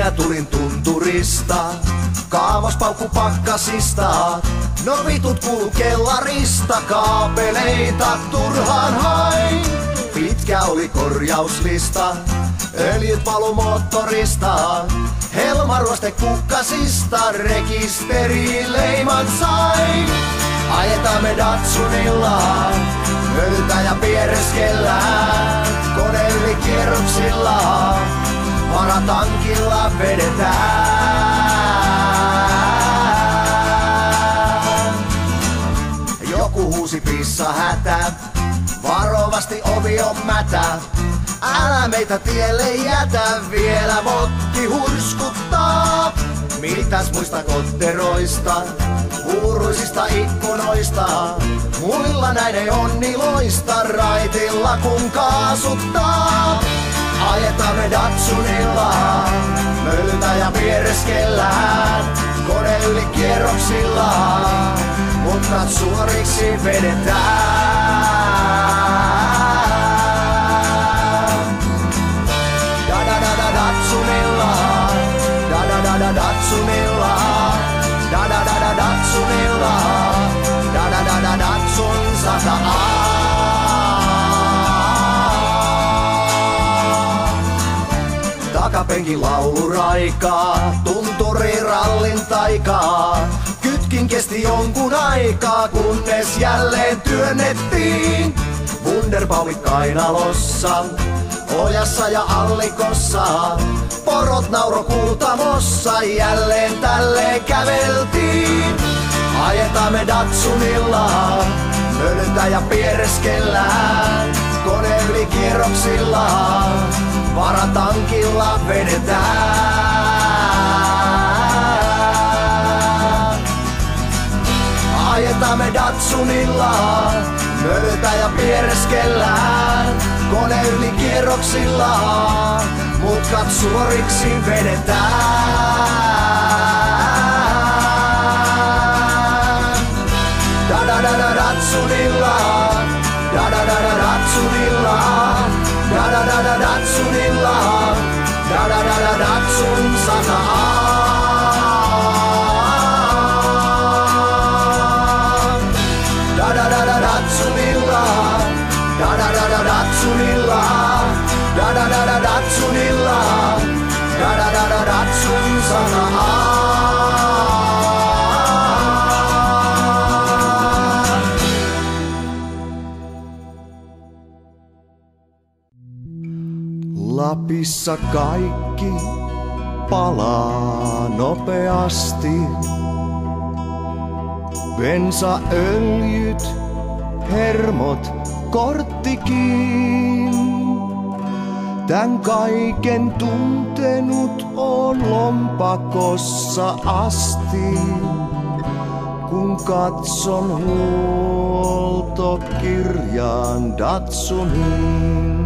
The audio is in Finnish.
minä tulin tunturista, kaavas paukku pakkasista. No vitut kuulu kellarista, kaapeleita turhaan hain. Pitkä oli korjauslista, öljyt valu moottorista. Helmaruoste kukkasista, rekisterileiman sai. Ajetaan me Datsunilla, mölytään ja piereskellään. Kone yli kierroksilla, varatankilla vedetään. Joku huusi pissa hätä, varovasti ovi on mätä. Älä meitä tielle jätä, vielä motti hurskuttaa. Mitäs muista kotteroista, huuruisista ikkunoista. Muilla näiden onniloista, raitilla kun kaasuttaa. Ajetaan me Datsunilla, mölytään ja piereskellään. Kone yli kierroksilla, mutkat suoriksi vedetään. Datsunilla, Datsunilla, Datsunilla, Datsun 100A. Takapenkin lauluraikaa, tunturirallin taikaa. Kytkin kesti jonkun aikaa, kunnes jälleen työnnettiin. Wunderbaumit kainalossa, ojassa ja allikossa. Porot nauro kuutamossa, jälleen tälleen käveltiin. Ajetaan me Datsunilla, mölytään ja piereskellään. Kone yli kierroksilla, varatankilla vedetään. Ajetaan me Datsunilla, mölytään ja piereskellään. Kone yli kierroksilla, mutkat suoriksi vedetään. Datsunilla, Datsunilla, Datsunilla, Datsun 100A. Datsunilla, Datsunilla, Datsunilla, Datsun 100A. Lapissa kaikki palaa nopeasti. Bensaöljyt, hermot, korttikin. Tän kaiken tuntenut on lompakossa asti. Kun katson huoltokirjaan Datsunin.